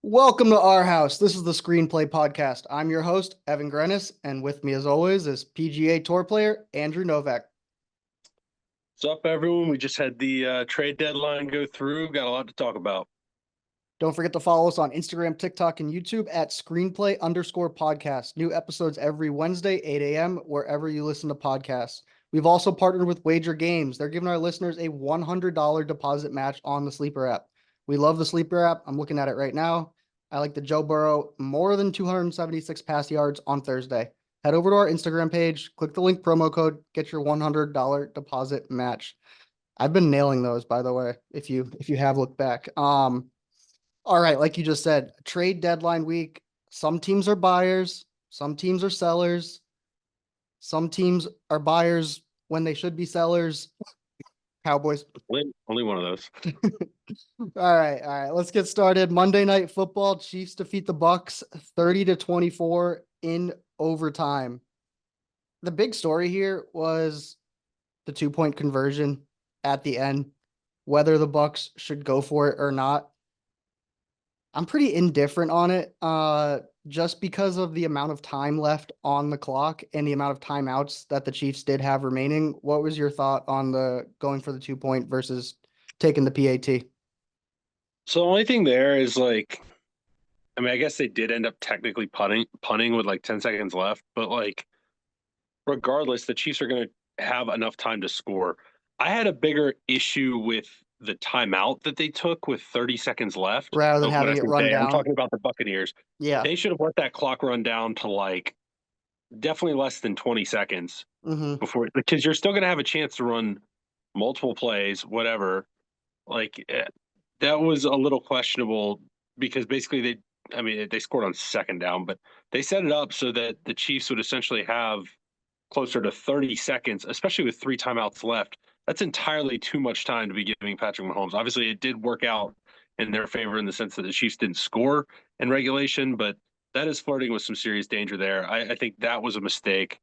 Welcome to our house. This is the Screenplay Podcast. I'm your host, Evan Grenis, and with me, as always, is PGA Tour player Andrew Novak. What's up, everyone? We just had the trade deadline go through. Got a lot to talk about. Don't forget to follow us on Instagram, TikTok, and YouTube at Screenplay_podcast. New episodes every Wednesday, 8 a.m., wherever you listen to podcasts. We've also partnered with Wager Games. They're giving our listeners a $100 deposit match on the Sleeper app. We love the Sleeper app. I'm looking at it right now. I like the Joe Burrow more than 276 pass yards on Thursday. Head over to our Instagram page, click the link promo code, get your $100 deposit match. I've been nailing those, by the way, if you have looked back. All right, like you just said, trade deadline week. Some teams are buyers, some teams are sellers, some teams are buyers when they should be sellers. Cowboys. Only one of those. All right. Let's get started. Monday Night Football. Chiefs defeat the Bucs 30-24 in overtime. The big story here was the 2-point conversion at the end, whether the Bucs should go for it or not. I'm pretty indifferent on it, just because of the amount of time left on the clock and the amount of timeouts that the Chiefs did have remaining. What was your thought on the going for the 2-point versus taking the PAT? So the only thing there is I guess they did end up technically punting with like 10 seconds left, but regardless, the Chiefs are going to have enough time to score. I had a bigger issue with the timeout that they took with 30 seconds left. Rather than But when I having it say run I'm down. talking about the Buccaneers. Yeah. They should have let that clock run down to definitely less than 20 seconds Mm-hmm. before, because you're still going to have a chance to run multiple plays, whatever. Like that was a little questionable because basically they scored on second down, but they set it up so that the Chiefs would essentially have closer to 30 seconds, especially with three timeouts left. That's entirely too much time to be giving Patrick Mahomes. Obviously, it did work out in their favor in the sense that the Chiefs didn't score in regulation, but that is flirting with some serious danger there. I think that was a mistake.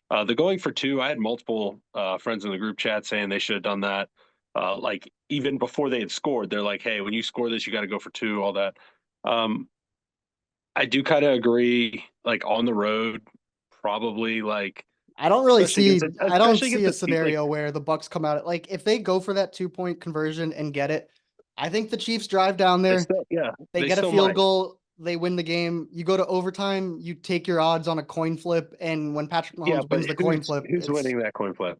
The going for two, I had multiple friends in the group chat saying they should have done that. Even before they had scored, they're like, "Hey, when you score this, you got to go for two." All that. Um, I do kind of agree. Like on the road, probably I don't really see I don't especially see against a a team like scenario where the Bucks come out like if they go for that 2-point conversion and get it. I think the Chiefs drive down there. They they get a still field might. goal, they win the game. You go to overtime, you take your odds on a coin flip, and when Patrick Yeah, Mahomes but wins the coin who's flip, who's it's winning that coin flip?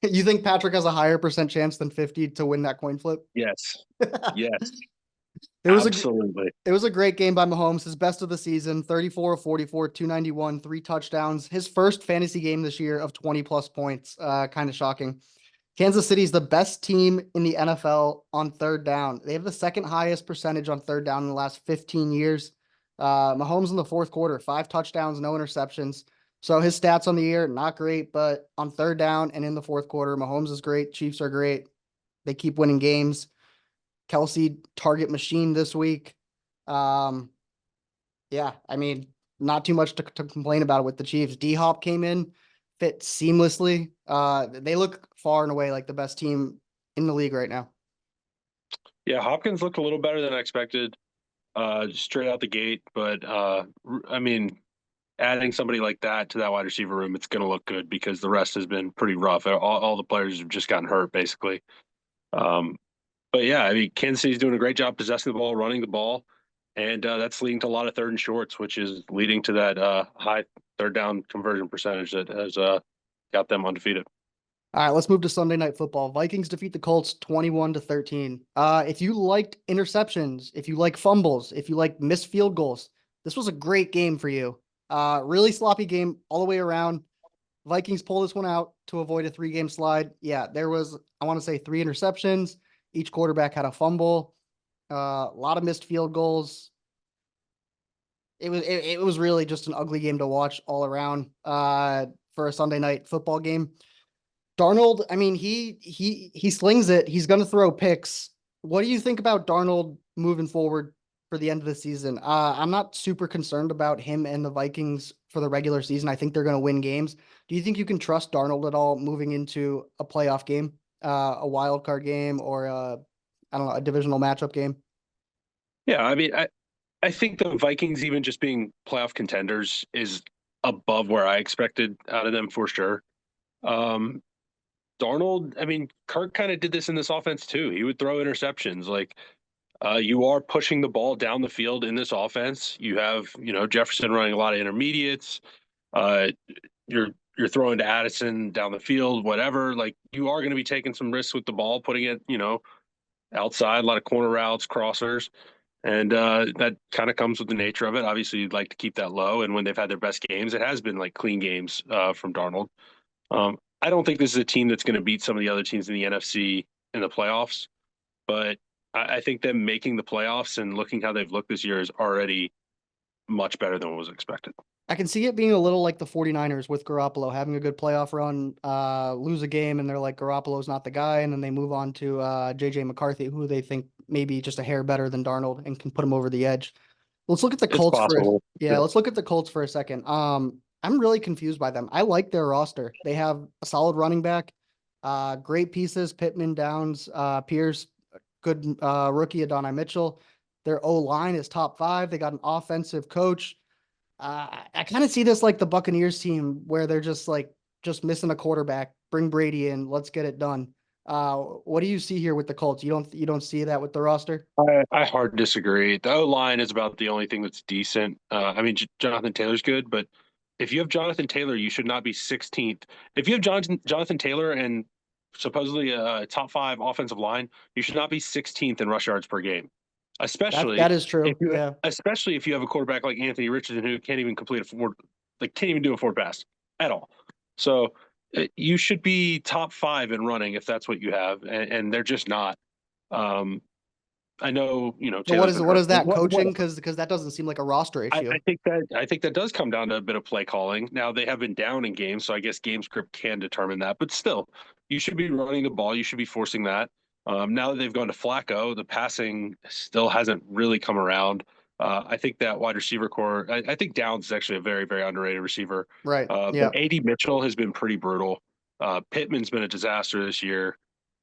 you think Patrick has a higher percent chance than 50 to win that coin flip? Yes, yes, It was a absolutely. it was a great game by Mahomes, his best of the season, 34 of 44, 291, three touchdowns. His first fantasy game this year of 20 plus points. Kind of shocking. Kansas City's the best team in the NFL on third down. They have the second highest percentage on third down in the last 15 years. Mahomes in the fourth quarter, 5 touchdowns, no interceptions. So his stats on the year, not great, but on third down and in the fourth quarter, Mahomes is great. Chiefs are great. They keep winning games. Kelsey target machine this week. Um, yeah, I mean, not too much to complain about with the Chiefs. D Hop came in, fit seamlessly. They look far and away like the best team in the league right now. Yeah, Hopkins looked a little better than I expected, straight out the gate. But I mean, adding somebody like that to that wide receiver room, it's going to look good because the rest has been pretty rough. All the players have just gotten hurt, basically. Um, but yeah, I mean, Kansas City's doing a great job possessing the ball, running the ball, and that's leading to a lot of third and shorts, which is leading to that high third down conversion percentage that has got them undefeated. All right, let's move to Sunday Night Football. Vikings defeat the Colts 21-13. If you liked interceptions, if you like fumbles, if you like missed field goals, this was a great game for you. Really sloppy game all the way around. Vikings pull this one out to avoid a 3-game slide. Yeah, there was, I want to say, 3 interceptions. Each quarterback had a fumble. A lot of missed field goals. It was really just an ugly game to watch all around. For a Sunday night football game. Darnold, I mean, he slings it. He's going to throw picks. What do you think about Darnold moving forward for the end of the season? I'm not super concerned about him and the Vikings for the regular season. I think they're going to win games. Do you think you can trust Darnold at all moving into a playoff game, a wild card game, or I don't know, a divisional matchup game? Yeah, I mean, I think the Vikings, even just being playoff contenders, is above where I expected out of them for sure. Um, Darnold, I mean, Kirk kind of did this in this offense too. He would throw interceptions. Like, you are pushing the ball down the field in this offense. You have, Jefferson running a lot of intermediates. Uh, you're you're throwing to Addison down the field, whatever. Like, you are going to be taking some risks with the ball, putting it, outside, a lot of corner routes, crossers. And that kind of comes with the nature of it. Obviously, you'd like to keep that low. And when they've had their best games, it has been like clean games from Darnold. I don't think this is a team that's going to beat some of the other teams in the NFC in the playoffs, but I think them making the playoffs and looking how they've looked this year is already much better than what was expected. I can see it being a little like the 49ers with Garoppolo having a good playoff run, lose a game, and they're like, Garoppolo's not the guy. And then they move on to JJ McCarthy, who they think maybe just a hair better than Darnold and can put him over the edge. Let's look at the It's Colts for possible. yeah, let's look at the Colts for a second. I'm really confused by them. I like their roster. They have a solid running back, great pieces, Pittman, Downs, Pierce, good rookie Adonai Mitchell. Their O line is top five. They got an offensive coach. I kind of see this like the Buccaneers team where they're just missing a quarterback. Bring Brady in. Let's get it done. What do you see here with the Colts? You don't see that with the roster? I hard disagree. The O line is about the only thing that's decent. I mean, Jonathan Taylor's good, but if you have Jonathan Taylor, you should not be 16th. If you have Jonathan Taylor and supposedly a top five offensive line, you should not be 16th in rush yards per game. That Especially is if true. you Yeah. especially if you have a quarterback like Anthony Richardson who can't even complete a forward, like can't even do a forward pass at all. So you should be top five in running if that's what you have, and they're just not. Um, I know, So what Taylor's is been what hurt. is that coaching? Whatever. Because that doesn't seem like a roster issue. I think that does come down to a bit of play calling. Now they have been down in games, so I guess game script can determine that. But still, you should be running the ball. You should be forcing that. Now that they've gone to Flacco, the passing still hasn't really come around. I think that wide receiver core. I think Downs is actually a very very underrated receiver. Right. But Yeah. AD Mitchell has been pretty brutal. Pittman's been a disaster this year.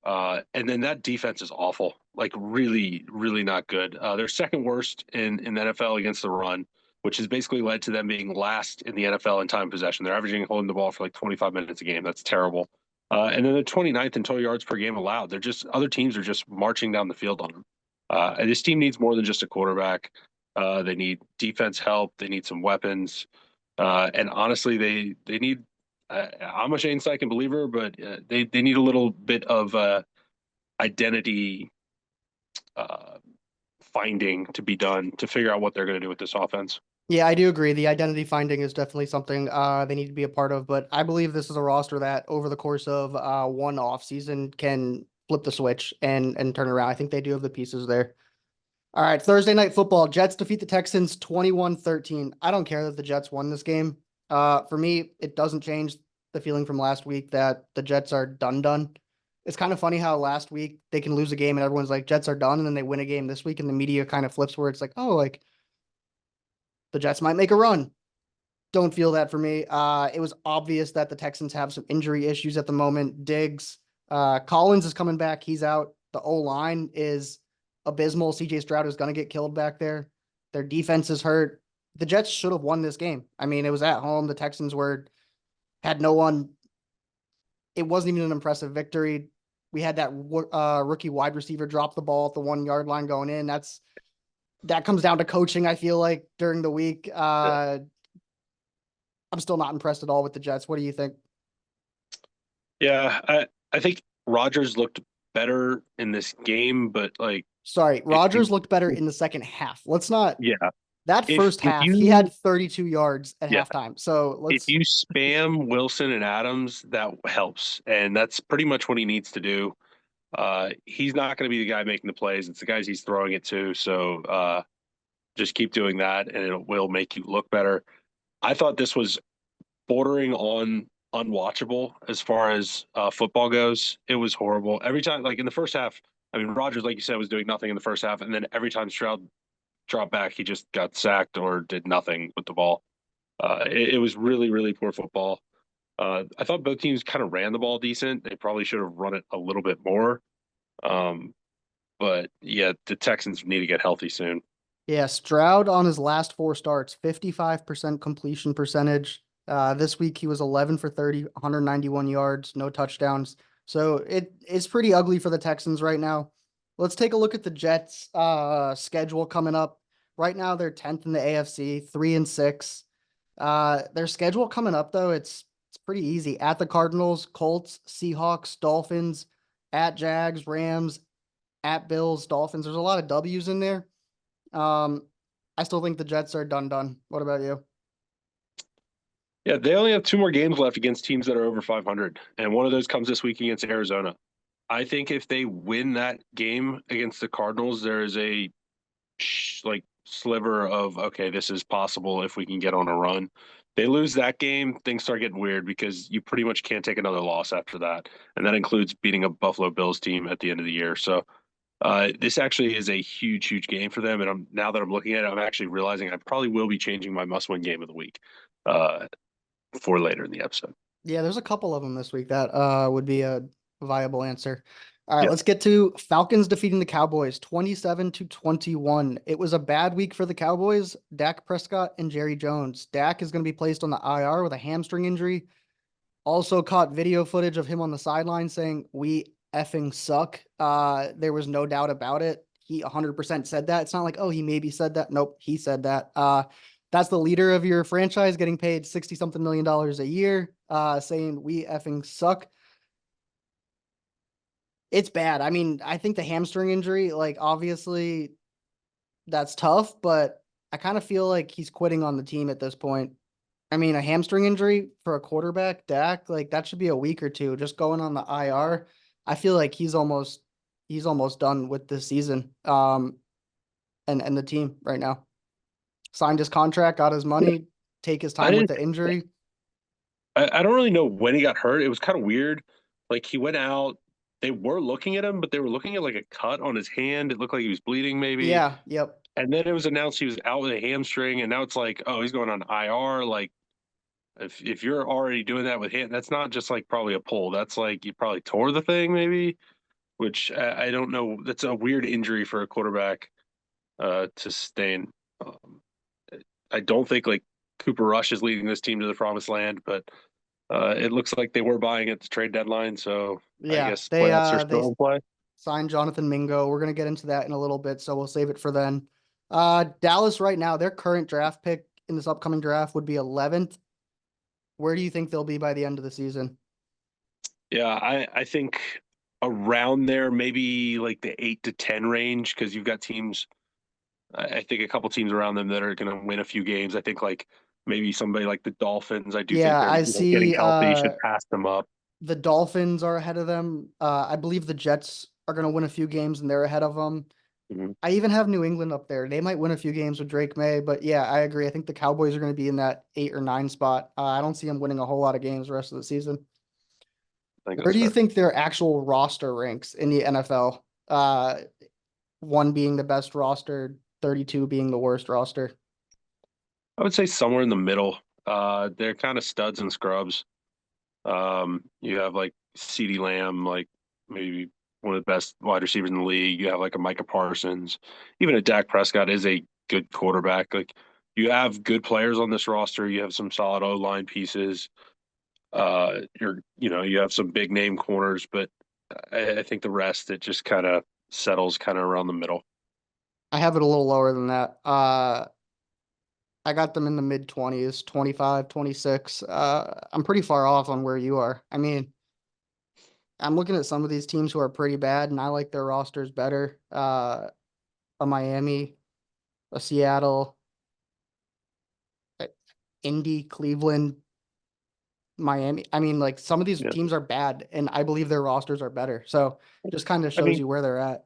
And then that defense is awful, like really, really not good. They're second worst in the NFL against the run, which has basically led to them being last in the NFL in time possession. They're averaging holding the ball for like 25 minutes a game. That's terrible. And then they're 29th in total yards per game allowed. They're just other teams are just marching down the field on them. And this team needs more than just a quarterback. They need defense help. They need some weapons. And honestly, they need I'm a Shane Steichen believer, but they need a little bit of identity uh, finding to be done to figure out what they're going to do with this offense. Yeah, I do agree. The identity finding is definitely something they need to be a part of, but I believe this is a roster that over the course of one off season can flip the switch and turn around. I think they do have the pieces there. All right, Thursday night football. Jets defeat the Texans 21-13. I don't care that the Jets won this game. For me, it doesn't change the feeling from last week that the Jets are done. It's kind of funny how last week they can lose a game and everyone's like, Jets are done, and then they win a game this week, and the media kind of flips where it's like, oh, like the Jets might make a run. Don't feel that for me. It was obvious that the Texans have some injury issues at the moment. Diggs, Collins is coming back. He's out. The O line is abysmal. CJ Stroud is going to get killed back there. Their defense is hurt. The Jets should have won this game. I mean, it was at home. The Texans had no one. It wasn't even an impressive victory. We had that rookie wide receiver drop the ball at the 1 yard line going in. That comes down to coaching. I feel like during the week. I'm still not impressed at all with the Jets. What do you think? Yeah, I think Rodgers looked better in this game, but like Sorry, if Rodgers you looked better in the second half. Let's not yeah that first if half, he you had 32 yards at yeah halftime. So if let's you spam Wilson and Adams, that helps, and that's pretty much what he needs to do. He's not going to be the guy making the plays; it's the guys he's throwing it to. So just keep doing that, and it will make you look better. I thought this was bordering on unwatchable as far as football goes. It was horrible. Every time, like in the first half, I mean, Rodgers, like you said, was doing nothing in the first half. And then every time Stroud dropped back, he just got sacked or did nothing with the ball. It was really, really poor football. I thought both teams kind of ran the ball decent. They probably should have run it a little bit more. Um, but yeah, the Texans need to get healthy soon. Yeah, Stroud on his last four starts, 55% completion percentage. This week he was 11 for 30, 191 yards, no touchdowns. So it's pretty ugly for the Texans right now. Let's take a look at the Jets schedule coming up. Right now they're 10th in the AFC, 3-6. Their schedule coming up though, it's pretty easy. At the Cardinals, Colts, Seahawks, Dolphins, at Jags, Rams, at Bills, Dolphins. There's a lot of W's in there. Um, I still think the Jets are done. What about you? Yeah, they only have two more games left against teams that are over 500, and one of those comes this week against Arizona. I think if they win that game against the Cardinals, there is a like sliver of okay, this is possible if we can get on a run. They lose that game, things start getting weird because you pretty much can't take another loss after that, and that includes beating a Buffalo Bills team at the end of the year. So this actually is a huge, huge game for them. And now that I'm looking at it, I'm actually realizing I probably will be changing my must-win game of the week uh, for later in the episode. Yeah, there's a couple of them this week that would be a viable answer. All right, Yeah, let's get to Falcons defeating the Cowboys 27-21. It was a bad week for the Cowboys, Dak Prescott and Jerry Jones. Dak is going to be placed on the IR with a hamstring injury. Also caught video footage of him on the sideline saying, "We effing suck." There was no doubt about it. He 100% said that. It's not like, oh, he maybe said that. Nope, he said that. That's the leader of your franchise getting paid 60 something million dollars a year, saying, "We effing suck." It's bad. I mean, I think the hamstring injury, like, obviously that's tough, but I kind of feel like he's quitting on the team at this point. I mean, a hamstring injury for a quarterback, Dak, like that should be a week or two. Just going on the IR, I feel like he's almost done with this season. And the team right now signed his contract, got his money, take his I time with didn't. the injury. I don't really know when he got hurt. It was kind of weird. Like he went out. They were looking at him, but they were looking at like a cut on his hand. It looked like he was bleeding, maybe. Yeah, yep. And then it was announced he was out with a hamstring, and now it's like, oh, he's going on IR. Like if you're already doing that with him, that's not just like probably a pull. That's like you probably tore the thing, maybe. Which I don't know. That's a weird injury for a quarterback to sustain. Um, I don't think like Cooper Rush is leading this team to the promised land, but it looks like they were buying at the trade deadline. So I Yeah, guess they playoffs are uh they still in play. signed Jonathan Mingo. We're gonna get into that in a little bit, so we'll save it for then. Dallas right now, their current draft pick in this upcoming draft would be 11th. Where do you think they'll be by the end of the season? Yeah, I think around there, maybe like the 8 to 10 range, because you've got teams. I think a couple teams around them that are going to win a few games. I think like maybe somebody like the Dolphins. I do think Yeah, they're I getting see healthy should pass them up. the Dolphins are ahead of them. I believe the Jets are going to win a few games and they're ahead of them. Mhm. I even have New England up there. They might win a few games with Drake May, but yeah, I agree. I think the Cowboys are going to be in that 8 or 9 spot. I don't see them winning a whole lot of games the rest of the season. I think Where that's do you fair. think their actual roster ranks in the NFL? One being the best roster, 32 being the worst roster. I would say somewhere in the middle. They're kind of studs and scrubs. You have like CeeDee Lamb, like maybe one of the best wide receivers in the league. You have like a Micah Parsons, even a Dak Prescott is a good quarterback. Like you have good players on this roster. You have some solid O line pieces. You have some big name corners, but I think the rest it just kind of settles kind of around the middle. I have it a little lower than that. I got them in the mid 20s, 25, 26. I'm pretty far off on where you are. I mean, I'm looking at some of these teams who are pretty bad, and I like their rosters better. A Miami, a Seattle, a Indy, Cleveland, Miami. I mean, like some of these Yeah, teams are bad, and I believe their rosters are better. So just kind of I shows mean you where they're at.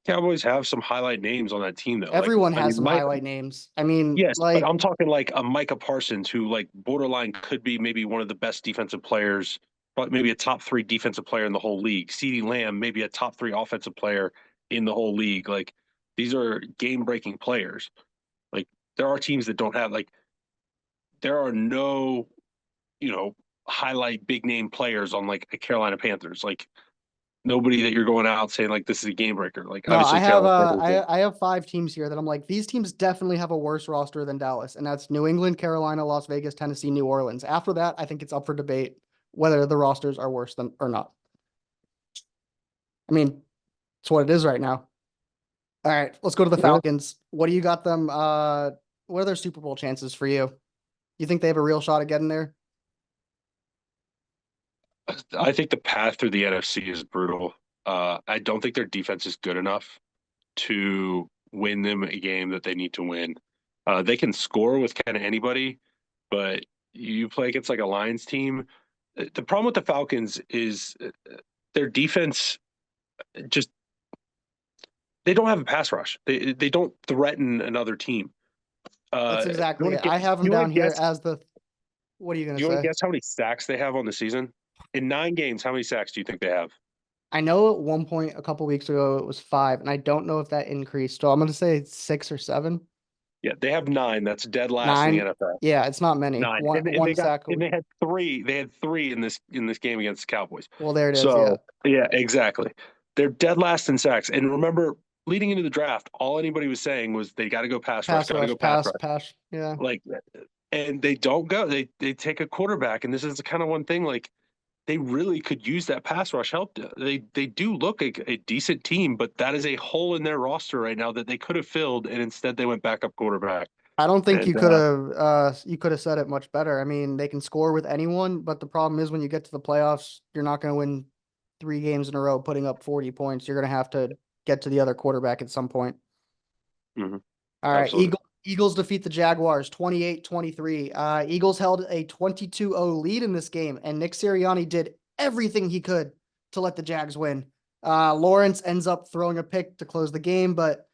Cowboys have some highlight names on that team though. Like Everyone I has mean, some highlight names. I mean, yes, but like, I'm talking like a Micah Parsons who like borderline could be maybe one of the best defensive players, but maybe a top three defensive player in the whole league. CeeDee Lamb, maybe a top three offensive player in the whole league. Like these are game breaking players. Like there are teams that don't have like there are no, you know, highlight big name players on like the Carolina Panthers. Like nobody that you're going out saying like this is a game breaker. Like No, obviously Carolina Panthers. I have 5 teams here that I'm like, these teams definitely have a worse roster than Dallas, and that's New England, Carolina, Las Vegas, Tennessee, New Orleans. After that, I think it's up for debate whether the rosters are worse than or not. I mean, it's what it is right now. All right, let's go to the Yeah. Falcons. What do you got them? What are their Super Bowl chances for you? You think they have a real shot at getting there? I think the path through the NFC is brutal. I don't think their defense is good enough to win them a game that they need to win. They can score with kind of anybody, but you play against like a Lions team. The problem with the Falcons is their defense just they don't have a pass rush. They don't threaten another team. That's You exactly want it. to get I have them you want down to here guess as the. What are you gonna you want to say? guess how many sacks they have on the season? In 9 games, how many sacks do you think they have? I know at one point a couple weeks ago it was 5, and I don't know if that increased. So I'm gonna say 6 or 7. Yeah, they have 9. That's dead last in the 9. NFL. Yeah, it's not many. 9, One and one sack a they week. had 3. They had 3 in this game against the Cowboys. Well, there it is. Yeah, So yeah, exactly. They're dead last in sacks. And remember, leading into the draft, all anybody was saying was they got to go pass rush, pass got to go rush, pass pass, rush. pass. Yeah, Like, and they don't go. They take a quarterback, and this is the kind of one thing like they really could use that pass rush help. They do look like a decent team, but that is a hole in their roster right now that they could have filled, and instead they went backup quarterback. I don't think And you could have said it much better. I mean, they can score with anyone, but the problem is when you get to the playoffs, you're not going to win 3 games in a row putting up 40 points. You're going to have to get to the other quarterback at some point. mhm, All right, absolutely, Eagles defeat the Jaguars 28-23. Eagles held a 22-0 lead in this game, and Nick Sirianni did everything he could to let the Jags win. Lawrence ends up throwing a pick to close the game, but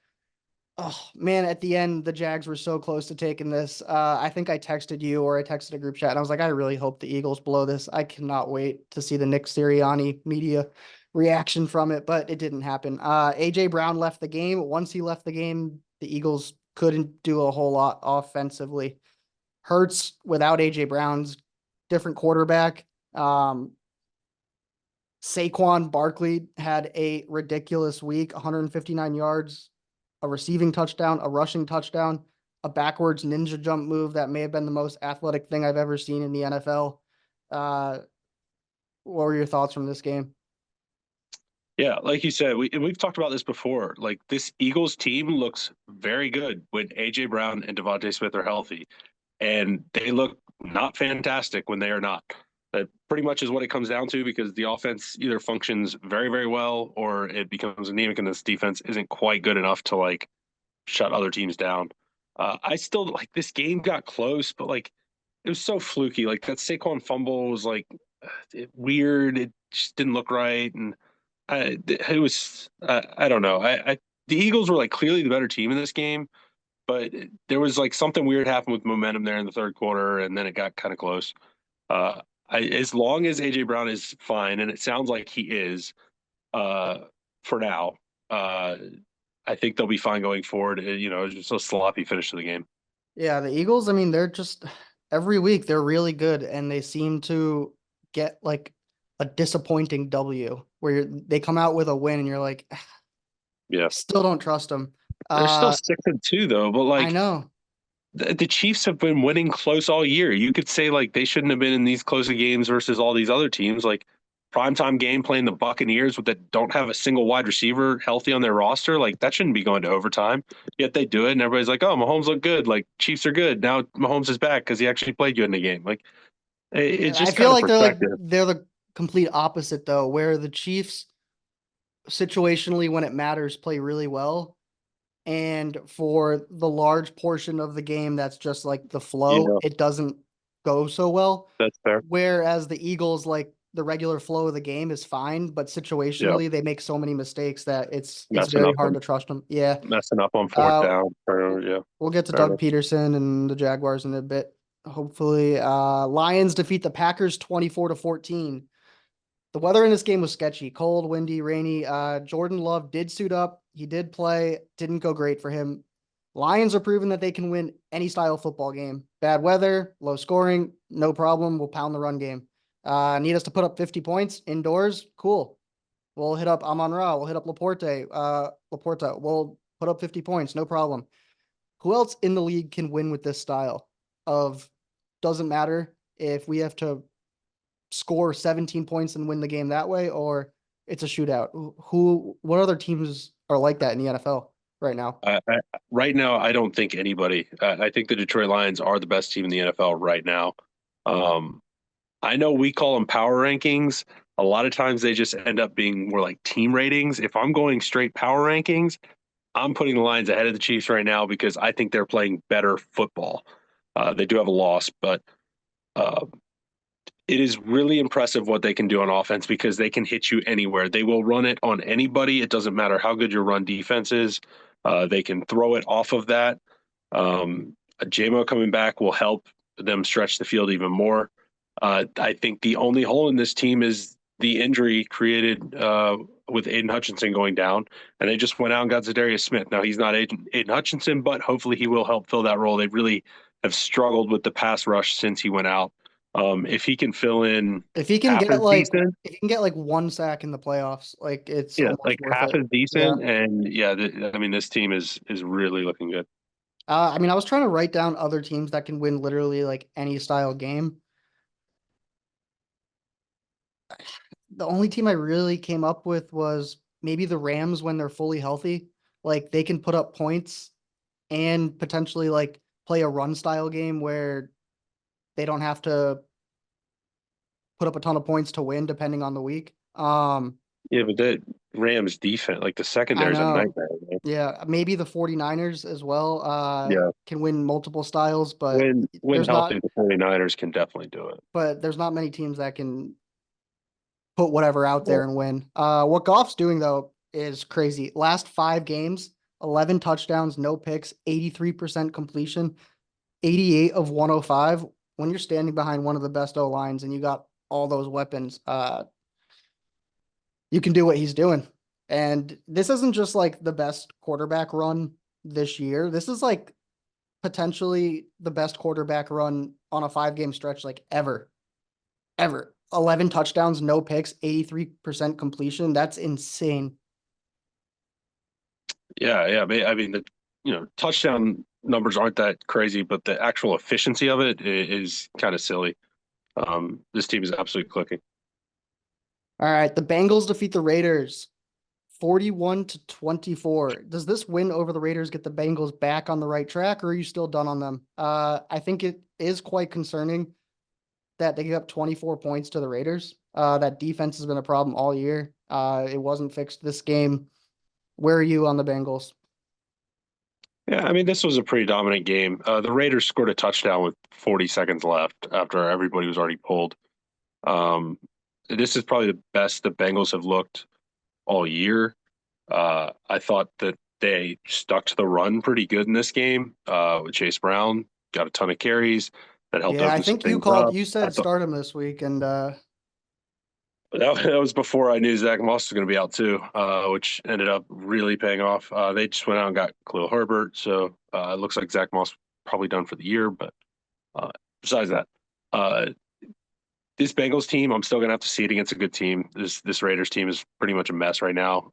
oh man, at the end, the Jags were so close to taking this. I think I texted you or I texted a group chat, and I was like, I really hope the Eagles blow this. I cannot wait to see the Nick Sirianni media reaction from it, but it didn't happen. AJ Brown left the game. Once he left the game, the Eagles couldn't do a whole lot offensively. Hurts without AJ Brown's different quarterback. Saquon Barkley had a ridiculous week, 159 yards, a receiving touchdown, a rushing touchdown, a backwards ninja jump move that may have been the most athletic thing I've ever seen in the NFL. Uh, what were your thoughts from this game? yeah. Like you said, we've talked about this before. Like this Eagles team looks very good when AJ Brown and Devontae Smith are healthy, and they look not fantastic when they are not. That pretty much is what it comes down to because the offense either functions very, very well or it becomes anemic and this defense isn't quite good enough to like shut other teams down. I still like this game got close, but like it was so fluky. Like that Saquon fumble was like weird. It just didn't look right, and it was I don't know. I the Eagles were like clearly the better team in this game, but there was like something weird happened with momentum there in the third quarter, and then it got kind of close. As long as AJ Brown is fine, and it sounds like he is uh, for now, uh, I think they'll be fine going forward. You know, it's just a sloppy finish to the game. Yeah, the Eagles, I mean, they're just every week they're really good and they seem to get like a disappointing W where they come out with a win and you're like, Yeah, still don't trust them. they're still Uh, 6-2 though, but I like know. the Chiefs have been winning close all year. You could say like they shouldn't have been in these close of games versus all these other teams. Like primetime game playing the Buccaneers with that don't have a single wide receiver healthy on their roster, like that shouldn't be going to overtime. Yet they do it, and everybody's like, "Oh, Mahomes look good. Like Chiefs are good now. Mahomes is back because he actually played good in the game." Like it's I just feel kind of like perspective. they're the complete opposite though, where the Chiefs situationally when it matters play really well. And for the large portion of the game that's just like the flow, Yeah, it doesn't go so well. that's fair. Whereas the Eagles, like the regular flow of the game is fine, but Yeah, situationally they make so many mistakes that it's messing very up hard on to trust them. Yeah. fourth Uh down. Yeah, we'll get to fair Doug enough. Peterson and the Jaguars in a bit, hopefully. Lions defeat the Packers 24-14. The weather in this game was sketchy, cold, windy, rainy. Jordan Love did suit up. He did play. Didn't go great for him. Lions are proving that they can win any style of football game. Bad weather, low scoring, no problem. We'll pound the run game. Need us to put up 50 points indoors? Cool. We'll hit up Amon-Ra. We'll hit up Laporta. We'll put up 50 points, no problem. Who else in the league can win with this style of doesn't matter if we have to score 17 points and win the game that way, or it's a shootout? What other teams are like that in the NFL right now? Right now, I don't think anybody. I think the Detroit Lions are the best team in the NFL right now. Um, I know we call them power rankings. A lot of times they just end up being more like team ratings. If I'm going straight power rankings, I'm putting the Lions ahead of the Chiefs right now because I think they're playing better football. They do have a loss, but uh, it is really impressive what they can do on offense because they can hit you anywhere. They will run it on anybody. It doesn't matter how good your run defense is. They can throw it off of that. JMO coming back will help them stretch the field even more. I think the only hole in this team is the injury created with Aiden Hutchinson going down, and they just went out and got Zadarius Smith. Now he's not Aiden Hutchinson, but hopefully he will help fill that role. They really have struggled with the pass rush since he went out. If he can fill in If he can half get as like decent, if he can get like one sack in the playoffs, like it's yeah, almost like worth half it. as Yeah. decent, and yeah, I mean this team is really looking good. I mean, I was trying to write down other teams that can win literally like any style game. The only team I really came up with was maybe the Rams when they're fully healthy. Like they can put up points and potentially like play a run style game where they don't have to put up a ton of points to win depending on the week. Yeah, but that Rams defense, like the I secondary, is a know. nightmare, man. Yeah, maybe the 49ers as well Yeah, can win multiple styles, when healthy, the 49ers can definitely do it. but there's not many teams that can put whatever out there Well, and win. What Goff's doing though is crazy. Last 5 games, 11 touchdowns, no picks, 83% completion, 88 of 105. When you're standing behind one of the best O lines and you got all those weapons, you can do what he's doing. And this isn't just like the best quarterback run this year. This is like potentially the best quarterback run on a 5 game stretch, like ever, ever. 11 touchdowns, no picks, 83% completion. That's insane. yeah. I mean, the touchdown numbers aren't that crazy, but the actual efficiency of it is kind of silly. This team is absolutely clicking. All right. The Bengals defeat the Raiders 41-24. Does this win over the Raiders get the Bengals back on the right track, or are you still done on them? I think it is quite concerning that they gave up 24 points to the Raiders. That defense has been a problem all year. It wasn't fixed this game. Where are you on the Bengals? Yeah, I mean, this was a pretty dominant game. The Raiders scored a touchdown with 40 seconds left after everybody was already pulled. Um, this is probably the best the Bengals have looked all year. I thought that they stuck to the run pretty good in this game. With Chase Brown, got a ton of carries that helped Yeah, I open some think you things called, up. you I said thought start him this week, and that was before I knew Zach Moss was going to be out too, which ended up really paying off. They just went out and got Khalil Herbert, so it looks like Zach Moss probably done for the year. But uh, besides that, uh, this Bengals team, I'm still gonna have to see it against a good team. This Raiders team is pretty much a mess right now.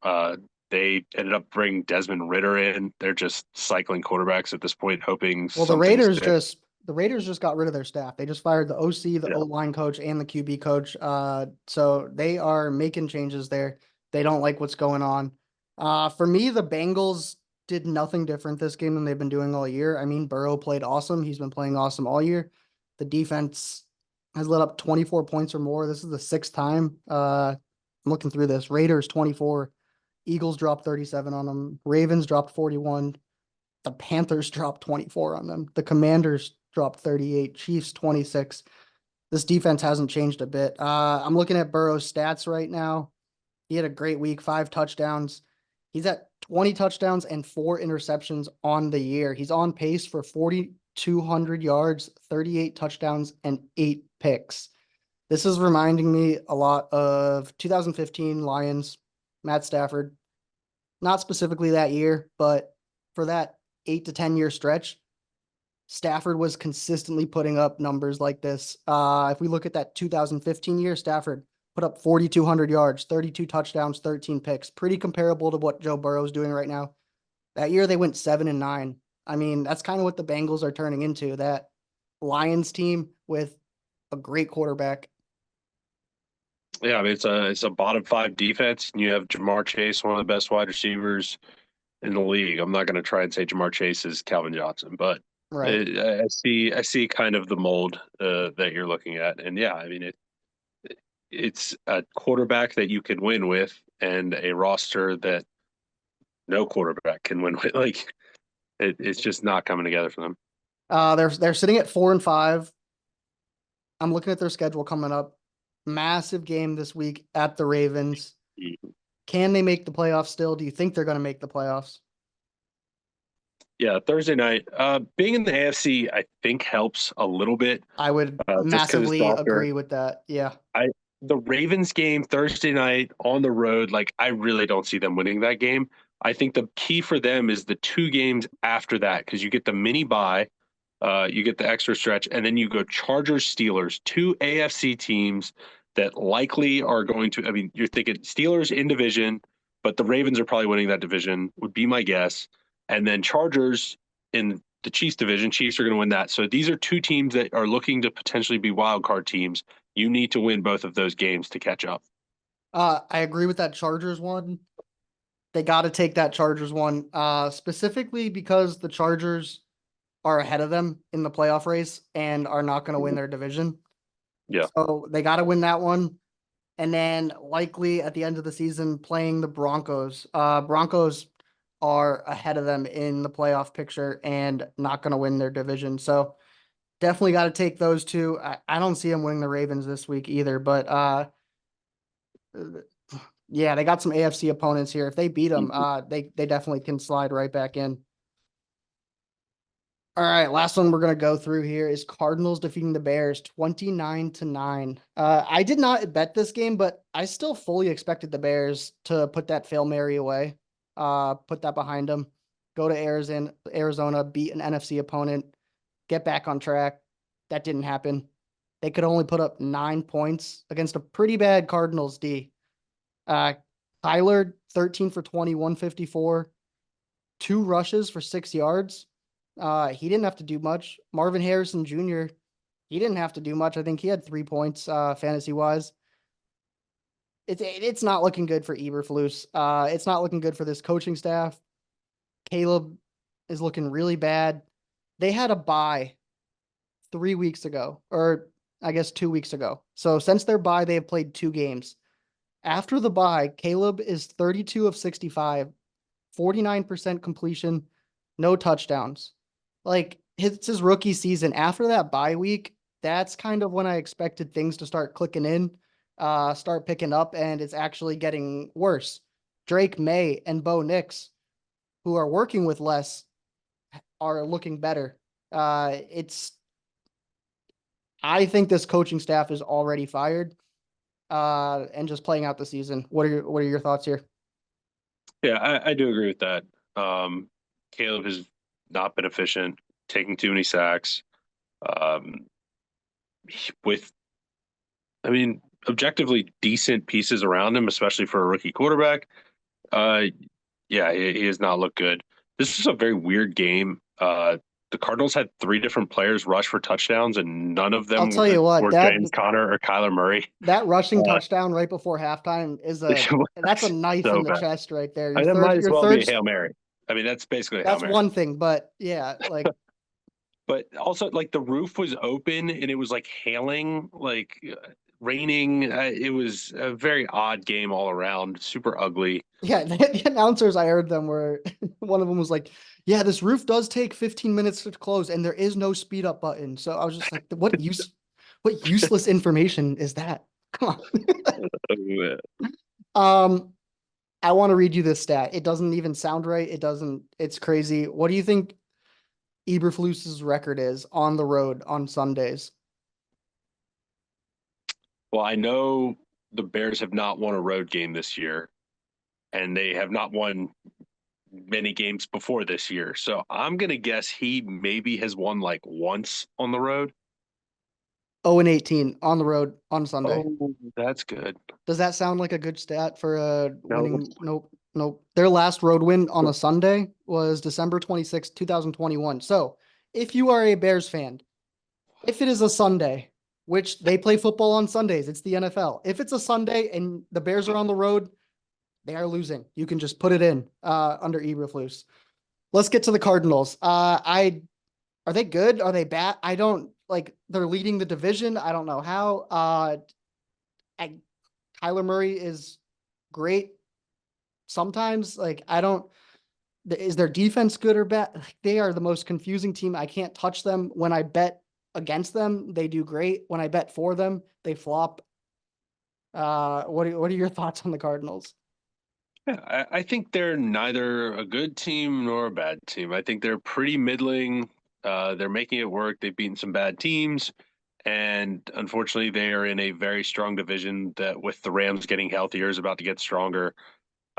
They ended up bringing Desmond Ritter in. They're just cycling quarterbacks at this point, hoping well, something sticks. the Raiders just got rid of their staff. They just fired the OC, the Yeah, O-line coach, and the QB coach. So they are making changes there. They don't like what's going on. For me, the Bengals did nothing different this game than they've been doing all year. I mean, Burrow played awesome. He's been playing awesome all year. The defense has let up 24 points or more. This is the sixth time. I'm looking through this. Raiders 24, Eagles dropped 37 on them. Ravens dropped 41. The Panthers dropped 24 on them. The Commanders dropped 38. Chiefs 26. This defense hasn't changed a bit. I'm looking at Burrow's stats right now. He had a great week, 5 touchdowns. He's at 20 touchdowns and 4 interceptions on the year. He's on pace for 4,200 yards, 38 touchdowns, and 8 picks. This is reminding me a lot of 2015 Lions, Matt Stafford. Not specifically that year, but for that 8 to 10 year stretch, Stafford was consistently putting up numbers like this. If we look at that 2015 year, Stafford put up 4,200 yards, 32 touchdowns, 13 picks. Pretty comparable to what Joe Burrow's doing right now. That year they went 7-9. I mean, that's kind of what the Bengals are turning into. That Lions team with a great quarterback. Yeah, I mean it's a bottom five defense, and you have Jamar Chase, one of the best wide receivers in the league. I'm not going to try and say Jamar Chase is Calvin Johnson, but Right. I see kind of the mold that you're looking at, and yeah, I mean it's a quarterback that you can win with, and a roster that no quarterback can win with. Like it's just not coming together for them. They're sitting at 4-5. I'm looking at their schedule coming up. Massive game this week at the Ravens. Can they make the playoffs still? Do you think they're going to make the playoffs? Yeah, Thursday night. Being in the AFC, I think helps a little bit, I would just because it's massively softer. agree with that. Yeah. I The Ravens game Thursday night on the road, like I really don't see them winning that game. I think the key for them is the two games after that because you get the mini bye, you get the extra stretch, and then you go Chargers Steelers, two AFC teams that likely are going to. I mean, you're thinking Steelers in division, but the Ravens are probably winning that division, would be my guess, and then Chargers in the Chiefs division. Chiefs are going to win that. So these are two teams that are looking to potentially be wild card teams. You need to win both of those games to catch up. I agree with that Chargers one. They got to take that Chargers one, specifically because the Chargers are ahead of them in the playoff race and are not going to win their division. Yeah. So they got to win that one. And then likely at the end of the season playing the Broncos. Broncos are ahead of them in the playoff picture and not going to win their division. So definitely got to take those two. I don't see them winning the Ravens this week either, but yeah, they got some AFC opponents here. If they beat them, they definitely can slide right back in. All right, last one we're gonna go through here is Cardinals defeating the Bears 29-9. I did not bet this game, but I still fully expected the Bears to put that Hail Mary away, put that behind them, go to Arizona, beat an NFC opponent, get back on track. That didn't happen. They could only put up 9 points against a pretty bad Cardinals D. Uh, Kyler, 13 for 20, 154, two rushes for 6 yards. He didn't have to do much. Marvin Harrison Jr., he didn't have to do much. I think he had 3 points, fantasy wise. It's not looking good for Eberflus. It's not looking good for this coaching staff. Caleb is looking really bad. They had a bye 3 weeks ago, or I guess 2 weeks ago. So since their bye, they have played 2 games. After the bye, Caleb is 32 of 65, 49% completion, no touchdowns. Like it's his rookie season. After that bye week, that's kind of when I expected things to start clicking in, start picking up, and it's actually getting worse. Drake May and Bo Nix, who are working with less, are looking better. It's I think this coaching staff is already fired, and just playing out the season. What are your thoughts here? Yeah, I do agree with that. Caleb has not been efficient, taking too many sacks. Um, with, I mean, objectively decent pieces around him, especially for a rookie quarterback. Uh, yeah, he has not looked good. This was a very weird game. The Cardinals had three different players rush for touchdowns, and none of I'll them tell you what, were James Conner or Kyler Murray. that rushing Uh, touchdown right before halftime is it that's a was knife in so the bad. chest right there. I Your mean, that third might as your well be third a Hail Mary. I mean, that's basically a Hail that's Mary. one thing, but yeah, like But also, like the roof was open and it was like hailing, like raining. It was a very odd game all around. Super ugly. yeah, the announcers I heard them were one of them was like, "Yeah, this roof does take 15 minutes to close and there is no speed up button." So I was just like, what useless information is that? Come on. I want to read you this stat. It doesn't even sound right. It's crazy. What do you think Eberflus's record is on the road on Sundays? Well, I know the Bears have not won a road game this year, and they have not won many games before this year. So I'm gonna guess he maybe has won like once on the road. 0-18 on the road on Sunday. Oh, that's good. Does that sound like a good stat for a No, winning? Nope. Nope. Their last road win on a Sunday was December 26th, 2021. So if you are a Bears fan, if it is a Sunday, which they play football on Sundays, it's the NFL. If it's a Sunday and the Bears are on the road, they are losing. You can just put it in under Eberflus. Let's get to the Cardinals. Are they good? Are they bad? I don't like. They're leading the division. I don't know how. I, Kyler Murray is great sometimes. Like I don't. Is their defense good or bad? Like, they are the most confusing team. I can't touch them. When I bet against them, they do great. When I bet for them, they flop. What are your thoughts on the Cardinals? yeah, I think they're neither a good team nor a bad team. I think they're pretty middling. They're making it work. They've beaten some bad teams, and unfortunately, they are in a very strong division that, with the Rams getting healthier, is about to get stronger.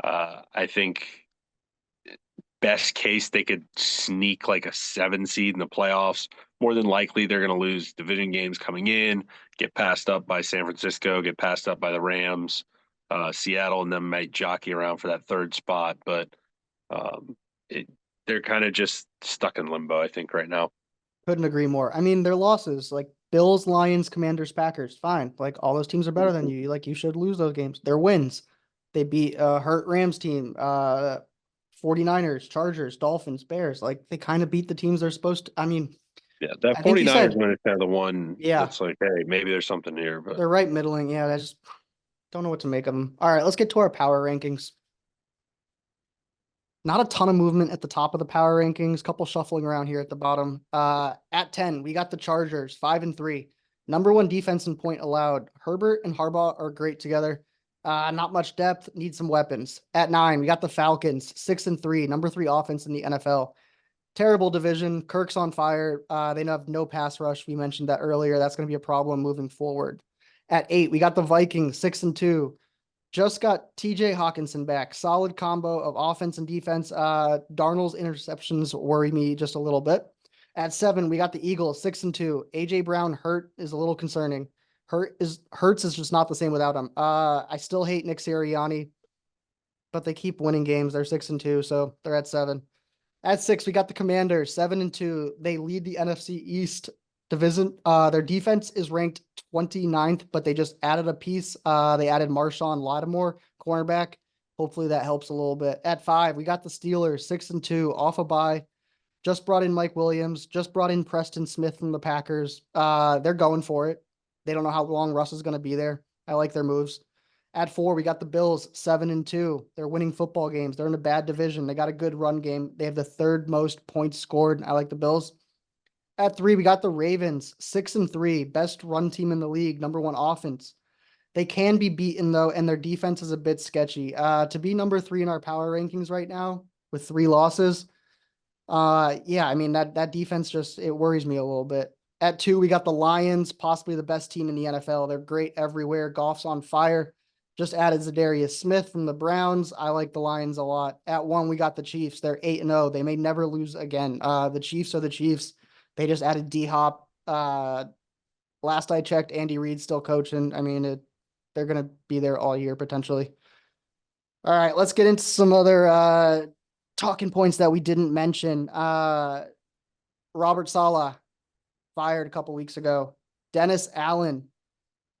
I think best case they could sneak like a 7 seed in the playoffs. More than likely, they're going to lose division games coming in, get passed up by San Francisco, get passed up by the Rams, Seattle, and then might jockey around for that third spot. But um, it, they're kind of just stuck in limbo, I think, right now. Couldn't agree more. I mean, their losses like Bills, Lions, Commanders, Packers, fine. Like all those teams are better than you. Like you should lose those games. Their wins. They beat hurt Rams team, 49ers, Chargers, Dolphins, Bears. Like they kind of beat the teams they're supposed to. I mean, Yeah, that I think you 49ers said, one is kind of the one yeah, that's like, hey, maybe there's something here. But they're right middling. Yeah, I just don't know what to make of them. All right, let's get to our power rankings. Not a ton of movement at the top of the power rankings, couple shuffling around here at the bottom. At 10, we got the Chargers, 5-3. Number one defense and point allowed. Herbert and Harbaugh are great together. Not much depth, need some weapons. At 9, we got the Falcons, 6-3, number three offense in the NFL. Terrible division. Kirk's on fire. They have no pass rush. We mentioned that earlier. That's going to be a problem moving forward. At 8, we got the Vikings, 6-2. Just got TJ Hawkinson back. Solid combo of offense and defense. Darnold's interceptions worry me just a little bit. At 7, we got the Eagles, 6-2. AJ Brown hurt is a little concerning. Hurts is just not the same without him. I still hate Nick Sirianni, but they keep winning games. They're 6-2, so they're at 7. At 6, we got the Commanders, 7-2. They lead the NFC East division. Their defense is ranked 29th, but they just added a piece. They added Marshawn Lattimore, cornerback. Hopefully that helps a little bit. At 5, we got the Steelers, 6-2, off a bye. Just brought in Mike Williams. Just brought in Preston Smith from the Packers. They're going for it. They don't know how long Russ is going to be there. I like their moves. At 4, we got the Bills, 7-2. They're winning football games. They're in a bad division. They got a good run game. They have the third most points scored. I like the Bills. At 3, we got the Ravens, 6-3, best run team in the league, number one offense. They can be beaten though, and their defense is a bit sketchy. To be number 3 in our power rankings right now with 3 losses, yeah, I mean that defense just it worries me a little bit. At 2, we got the Lions, possibly the best team in the NFL. They're great everywhere. Goff's on fire. Just added Zadarius Smith from the Browns. I like the Lions a lot. At 1, we got the Chiefs. They're 8-0. They may never lose again. The Chiefs are the Chiefs. They just added D Hop. Last I checked, Andy Reid's still coaching. I mean, they're gonna be there all year potentially. All right, let's get into some other talking points that we didn't mention. Robert Saleh fired a couple weeks ago. Dennis Allen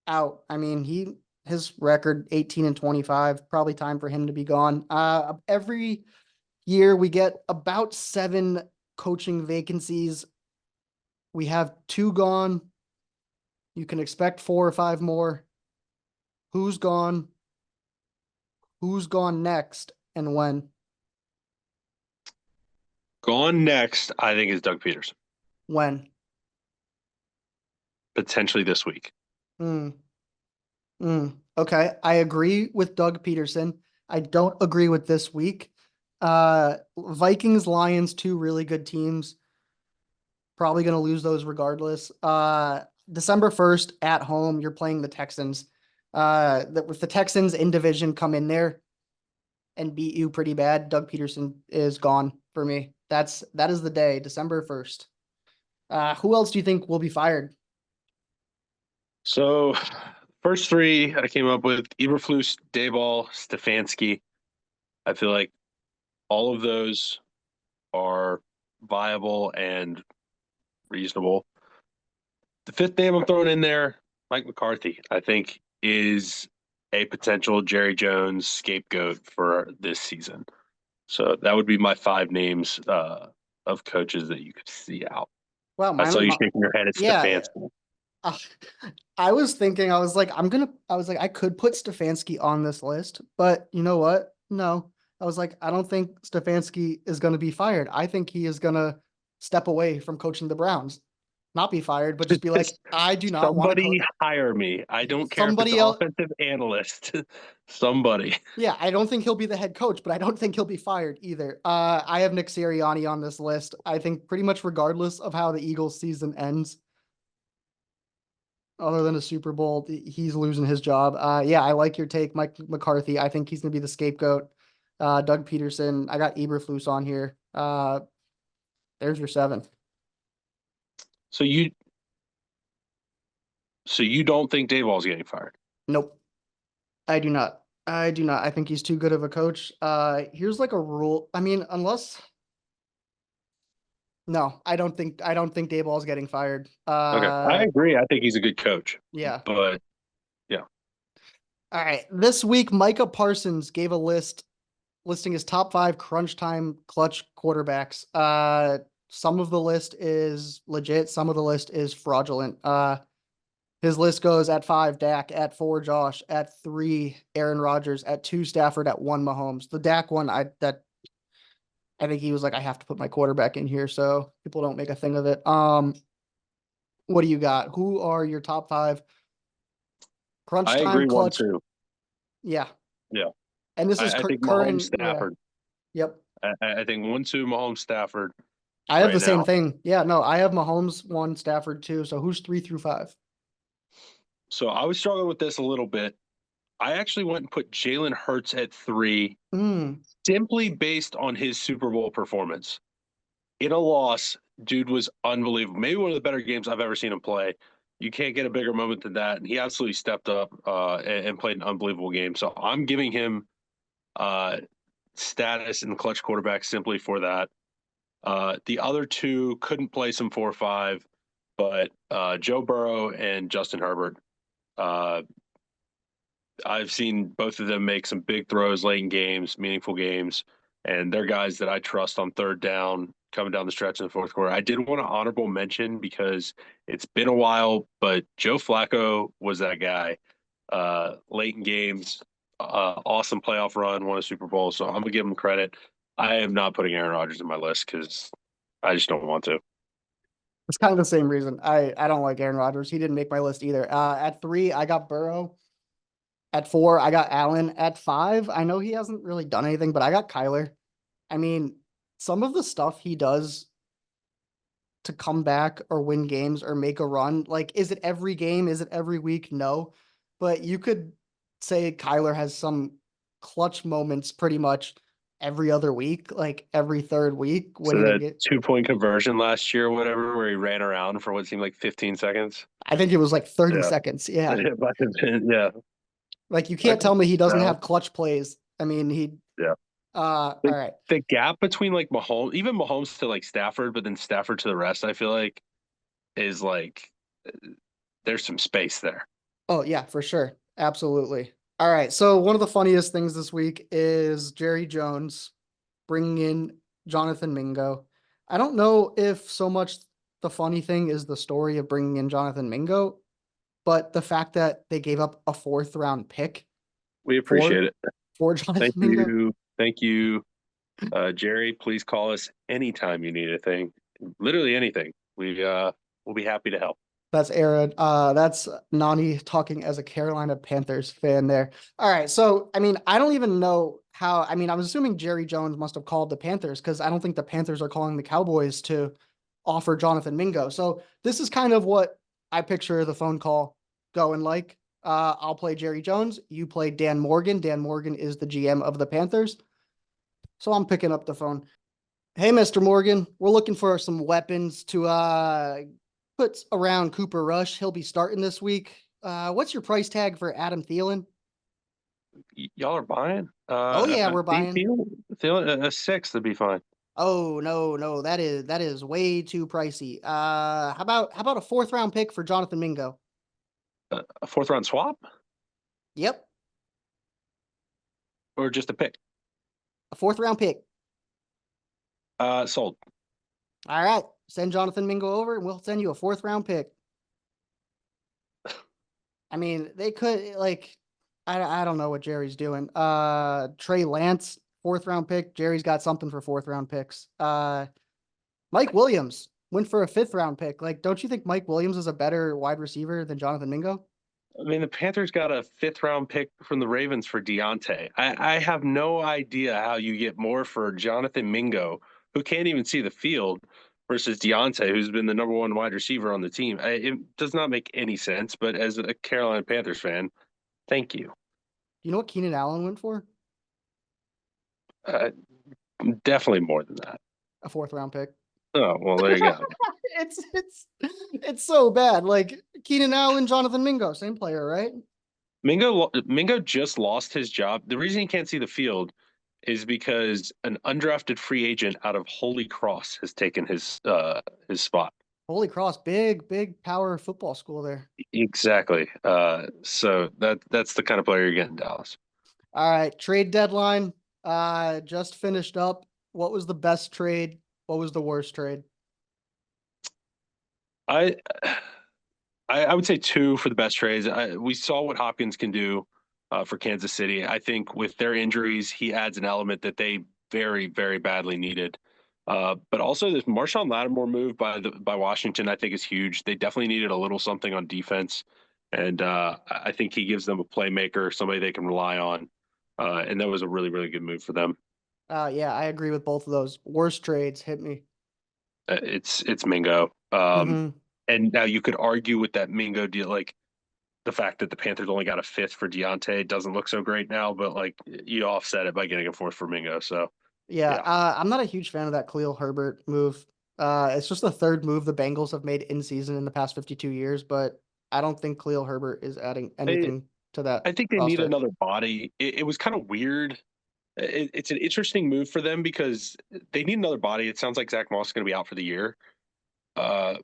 out. I mean, his record 18-25. Probably time for him to be gone. Every year we get about 7 coaching vacancies. We have 2 gone. You can expect 4 or 5 more. Who's gone? Who's gone next and when? gone next, I think, is Doug Peters, When? potentially this week. Hmm. Okay. I agree with Doug Peterson. I don't agree with this week. Vikings, Lions, 2 really good teams. Probably going to lose those regardless. December 1st at home, you're playing the Texans. If the Texans in division come in there and beat you pretty bad, Doug Peterson is gone for me. That is the day, December 1st. Who else do you think will be fired? So, first three I came up with Eberflus, Dayball, Stefanski. I feel like all of those are viable and reasonable. The fifth name I'm throwing in there, Mike McCarthy, I think is a potential Jerry Jones scapegoat for this season. So that would be my five names of coaches that you could see out. Wow, I saw you shaking your head at yeah. Stefanski. Uh, I was thinking, I was like, I could put Stefanski on this list, but you know what? No, I was like, I don't think Stefanski is going to be fired. I think he is going to step away from coaching the Browns, not be fired, but just be like, Just I do not want to somebody coach hire me. I don't care if it's somebody else. offensive analyst. Somebody. Yeah, I don't think he'll be the head coach, but I don't think he'll be fired either. I have Nick Sirianni on this list. I think pretty much regardless of how the Eagles season ends, other than a Super Bowl, he's losing his job. Yeah, I like your take, Mike McCarthy. I think he's gonna be the scapegoat. Doug Peterson. I got Eberflus on here. There's your seven. So you don't think Dayball's getting fired? Nope, I do not. I do not. I think he's too good of a coach. Here's like a rule. I mean, unless no, I don't think Dayball's getting fired. Okay. I agree. I think he's a good coach. Yeah. But yeah. All right. This week, Micah Parsons gave a list listing his top five crunch time clutch quarterbacks. Some of the list is legit. Some of the list is fraudulent. His list goes at 5, Dak; at 4, Josh; at 3, Aaron Rodgers; at 2, Stafford; at 1, Mahomes. The Dak one, I think he was like, I have to put my quarterback in here so people don't make a thing of it. What do you got? Who are your top five crunch I time agree one, clutch? two. Yeah. Yeah. And this is I think Mahomes current. Yeah. Stafford. Yep. I think 1-2 Mahomes Stafford I have the right same now. thing. Yeah, no, I have Mahomes 1, Stafford 2. So who's 3 through 5? So I was struggling with this a little bit. I actually went and put Jalen Hurts at 3 Mm, simply based on his Super Bowl performance. In a loss, dude was unbelievable. Maybe one of the better games I've ever seen him play. You can't get a bigger moment than that. And he absolutely stepped up and played an unbelievable game. So I'm giving him uh, status in the clutch quarterback simply for that. The other two couldn't place him 4-5, but Joe Burrow and Justin Herbert. Uh, I've seen both of them make some big throws late in games, meaningful games, and they're guys that I trust on third down coming down the stretch in the fourth quarter. I did want to honorable mention because it's been a while, but Joe Flacco was that guy late in games. Awesome playoff run, won a Super Bowl. So I'm gonna give him credit. I am not putting Aaron Rodgers in my list because I just don't want to. it's kind of the same reason. I don't like Aaron Rodgers. He didn't make my list either. At 3, I got Burrow. At 4, I got Allen. At 5, I know he hasn't really done anything, but I got Kyler. I mean, some of the stuff he does to come back or win games or make a run, like, is it every game? Is it every week? No. But you could say Kyler has some clutch moments pretty much every other week, like every third week, So winning a that game. 2 point conversion last year, or whatever, where he ran around for what seemed like 15 seconds. I think it was like 30 Yeah, seconds. Yeah. it might have been. Yeah, Like you can't okay. tell me he doesn't No, have clutch plays. I mean, yeah. all The right. the gap between like Mahomes, even Mahomes to like Stafford, but then Stafford to the rest, I feel like is like there's some space there. Oh, yeah, for sure. Absolutely. All right. So one of the funniest things this week is Jerry Jones bringing in Jonathan Mingo. I don't know if so much the funny thing is the story of bringing in Jonathan Mingo, but the fact that they gave up a fourth round pick We for appreciate it. Jonathan Thank Mingo. you, thank you, Jerry. Please call us anytime you need a thing, literally anything. We'll be happy to help. That's Aaron. That's Nani talking as a Carolina Panthers fan there. All right. So, I mean, I don't even know how. I mean, I was assuming Jerry Jones must have called the Panthers because I don't think the Panthers are calling the Cowboys to offer Jonathan Mingo. So, this is kind of what I picture the phone call going like. I'll play Jerry Jones. You play Dan Morgan. Dan Morgan is the GM of the Panthers. So, I'm picking up the phone. Hey, Mr. Morgan, we're looking for some weapons to put around Cooper Rush. He'll be starting this week. What's your price tag for Adam Thielen? Y'all are buying? Oh yeah, I we're think buying. Thielen a six would be fine. Oh no, that is way too pricey. How about a fourth round pick for Jonathan Mingo? A fourth round swap Yep, or just a pick? a fourth round pick. Sold. All right, send Jonathan Mingo over, and we'll send you a fourth round pick. I mean, they could like, I don't know what Jerry's doing. Trey Lance, fourth round pick. Jerry's got something for fourth round picks. Mike Williams went for a fifth round pick. Like, don't you think Mike Williams is a better wide receiver than Jonathan Mingo? I mean, the Panthers got a fifth round pick from the Ravens for Deontay. I have no idea how you get more for Jonathan Mingo, who can't even see the field, versus Deontay, who's been the number one wide receiver on the team. It does not make any sense. But as a Carolina Panthers fan, thank you. You know what Keenan Allen went for? Uh, Definitely more than that. A fourth round pick. Oh, well, there you go. It's so bad. Like Keenan Allen, Jonathan Mingo, same player, right? Mingo just lost his job. The reason he can't see the field is because an undrafted free agent out of Holy Cross has taken his spot. Holy Cross, big power football school there. Exactly. So that's the kind of player you're getting in Dallas. All right, trade deadline just finished up. What was the best trade? What was the worst trade? I I would say two for the best trades. We saw what Hopkins can do for Kansas City. I think with their injuries, he adds an element that they very, very badly needed. But also this Marshawn Lattimore move by Washington, I think is huge. They definitely needed a little something on defense, and I think he gives them a playmaker, somebody they can rely on, and that was a really, really good move for them. Yeah, I agree with both of those. Worst trades hit me. It's Mingo. Mm-hmm. And now you could argue with that Mingo deal, like the fact that the Panthers only got a fifth for Deontay doesn't look so great now, but like you offset it by getting a fourth for Mingo. So Yeah, yeah, I'm not a huge fan of that Khalil Herbert move. It's just the third move the Bengals have made in season in the past 52 years, but I don't think Khalil Herbert is adding I, anything to that I think they need roster. another body. It was kind of weird. It's an interesting move for them because they need another body. It sounds like Zach Moss is going to be out for the year. Uh,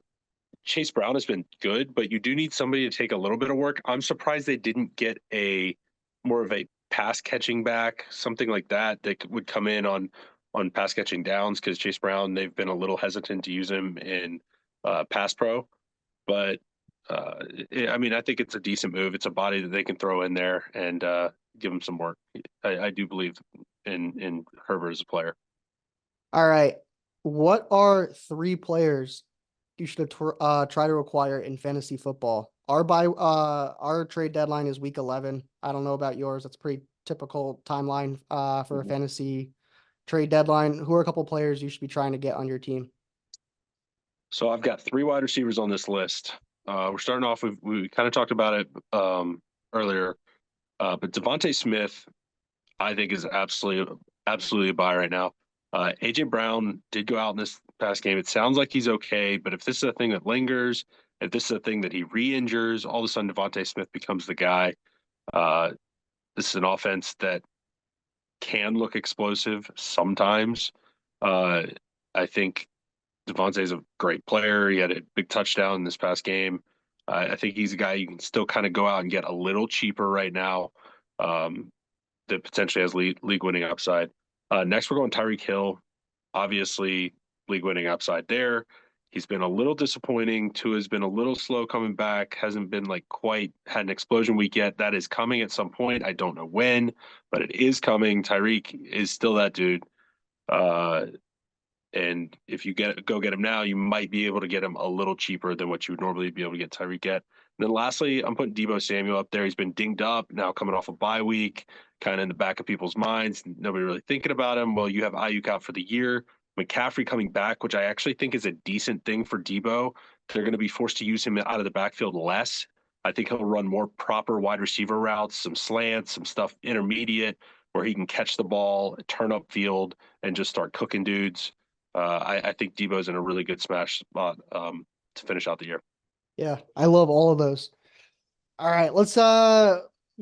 Chase Brown has been good, but you do need somebody to take a little bit of work. I'm surprised they didn't get a more of a pass catching back, something like that would come in on pass catching downs because Chase Brown they've been a little hesitant to use him in pass pro, but I mean I think it's a decent move. It's a body that they can throw in there and give him some work. I do believe in Herbert as a player. All right. What are three players you should try to acquire in fantasy football? Our trade deadline is week 11. I don't know about yours. That's pretty typical timeline for a fantasy trade deadline. Who are a couple players you should be trying to get on your team? So I've got three wide receivers on this list. We're starting off. We kind of talked about it earlier, but Devontae Smith, I think, is absolutely a buy right now. AJ Brown did go out in this past game. It sounds like he's okay, but if this is a thing that lingers, if this is a thing that he re-injures, all of a sudden Devontae Smith becomes the guy. Uh, this is an offense that can look explosive sometimes. Uh, I think Devontae's a great player. He had a big touchdown this past game. I think he's a guy you can still kind of go out and get a little cheaper right now um, that potentially has league winning upside. Next, we're going Tyreek Hill. Obviously, league winning upside there. He's been a little disappointing. Tua's been a little slow coming back. Hasn't been like quite had an explosion week yet. That is coming at some point. I don't know when, but it is coming. Tyreek is still that dude. Uh, and if you go get him now, you might be able to get him a little cheaper than what you would normally be able to get Tyreek at. And then lastly, I'm putting Debo Samuel up there. He's been dinged up now, coming off a bye week, kind of in the back of people's minds. Nobody really thinking about him. Well, you have Ayuk out for the year. McCaffrey coming back, which I actually think is a decent thing for Debo. They're going to be forced to use him out of the backfield less. I think he'll run more proper wide receiver routes, some slants, some stuff intermediate where he can catch the ball, turn up field, and just start cooking dudes. I think Debo's in a really good smash spot to finish out the year. Yeah, I love all of those. All right, let's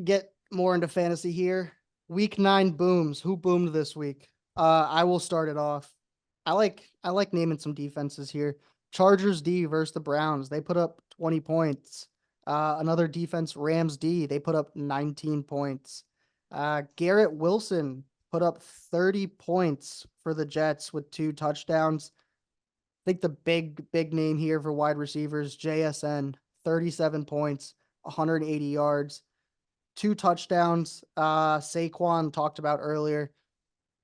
get more into fantasy here. Week 9 booms. Who boomed this week? I will start it off. I like naming some defenses here. Chargers D versus the Browns. They put up 20 points. Another defense, Rams D. They put up 19 points. Garrett Wilson put up 30 points for the Jets with 2 touchdowns. I think the big name here for wide receivers, JSN, 37 points, 180 yards, 2 touchdowns. Saquon talked about earlier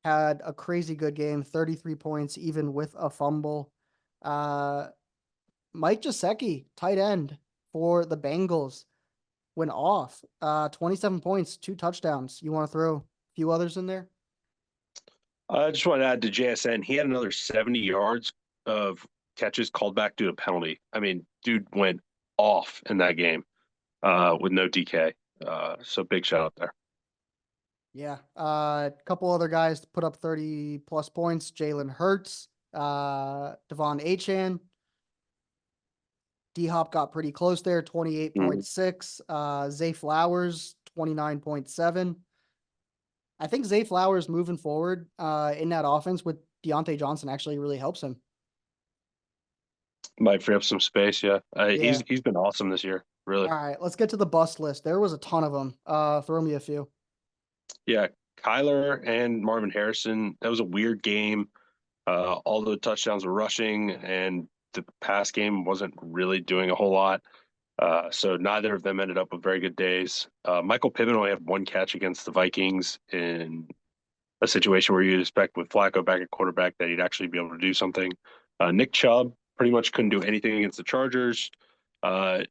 had a crazy good game, 33 points, even with a fumble. Uh, Mike Gesicki, tight end for the Bengals, went off. 27 points, 2 touchdowns. You want to throw a few others in there? I just want to add to JSN. He had another 70 yards of catches called back due to penalty. I mean, dude went off in that game with no DK. So big shout out there. Yeah. A couple other guys put up 30 plus points. Jalen Hurts, Devon Achan. D Hop got pretty close there, Mhm. 28.6. Zay Flowers, 29.7. I think Zay Flowers moving forward in that offense with Deontay Johnson actually really helps him. Might free up some space. Yeah, Yeah. he's been awesome this year. Really. All right, let's get to the bust list. There was a ton of them. Throw me a few. Yeah, Kyler and Marvin Harrison. That was a weird game. All the touchdowns were rushing, and the pass game wasn't really doing a whole lot. So neither of them ended up with very good days. Michael Pittman only had one catch against the Vikings in a situation where you'd expect with Flacco back at quarterback that he'd actually be able to do something. Nick Chubb pretty much couldn't do anything against the Chargers. Uh,